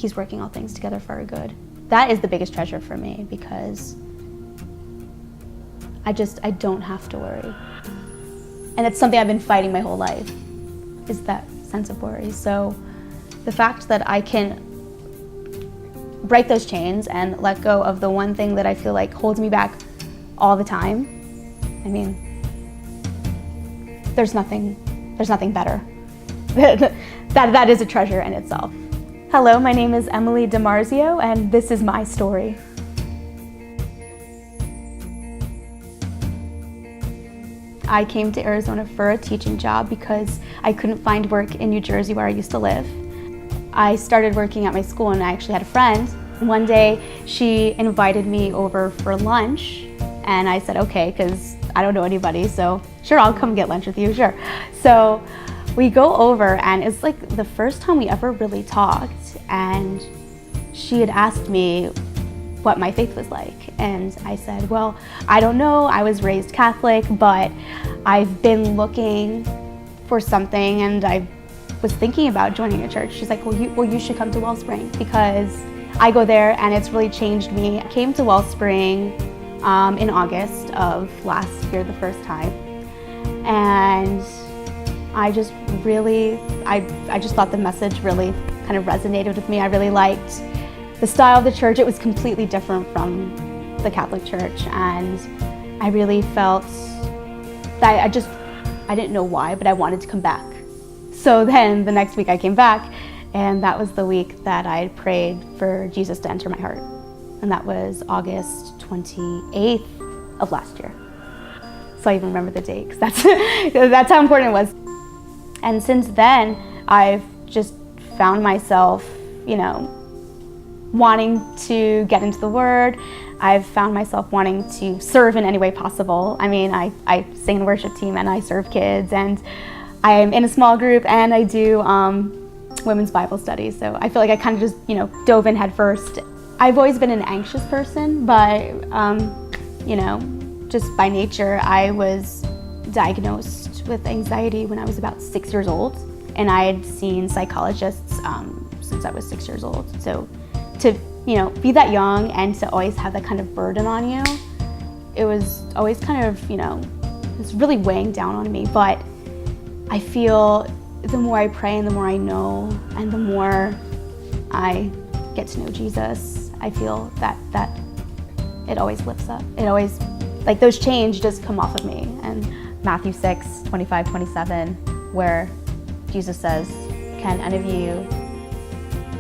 he's working all things together for our good. That is the biggest treasure for me, because I don't have to worry. And it's something I've been fighting my whole life, is that sense of worry. So the fact that I can break those chains and let go of the one thing that I feel like holds me back all the time, I mean, there's nothing better. that is a treasure in itself. Hello, my name is Emily DeMarzio, and this is my story. I came to Arizona for a teaching job because I couldn't find work in New Jersey, where I used to live. I started working at my school, and I actually had a friend. One day she invited me over for lunch, and I said okay, because I don't know anybody, so sure, I'll come get lunch with you, sure. So we go over, and it's like the first time we ever really talked, and she had asked me what my faith was like. And I said, well, I don't know, I was raised Catholic, but I've been looking for something, and I was thinking about joining a church. She's like, well, you should come to Wellspring, because I go there and it's really changed me. I came to Wellspring in August of last year, the first time. And I just thought the message really kind of resonated with me. I really liked the style of the church. It was completely different from the Catholic Church, and I really felt that I didn't know why, but I wanted to come back. So then the next week I came back, and that was the week that I prayed for Jesus to enter my heart. And that was August 28th of last year. So I even remember the date, because that's how important it was. And since then, I've just found myself, wanting to get into the Word. I've found myself wanting to serve in any way possible. I mean, I sing in a worship team, and I serve kids, and I'm in a small group, and I do women's Bible studies. So I feel like I kind of just, dove in head first. I've always been an anxious person, but, just by nature, I was diagnosed with anxiety when I was about 6 years old, and I had seen psychologists since I was 6 years old. So to be that young and to always have that kind of burden on you, it was always kind of it's really weighing down on me. But I feel the more I pray and the more I know and the more I get to know Jesus, I feel that it always lifts up. It always, like, those chains just come off of me. And Matthew 6:25-27, where Jesus says, can any of you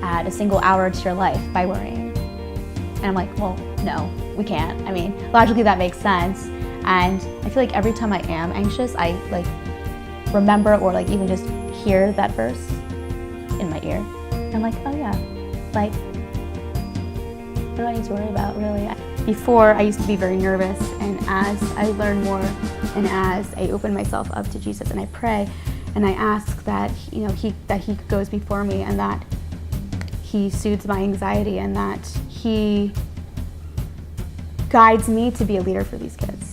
add a single hour to your life by worrying? And I'm like, well, no, we can't. I mean, logically that makes sense. And I feel like every time I am anxious, I remember or even just hear that verse in my ear. And I'm like, oh yeah, what do I need to worry about, really? Before, I used to be very nervous, and as I learn more and as I open myself up to Jesus and I pray and I ask that he goes before me, and that he soothes my anxiety, and that he guides me to be a leader for these kids.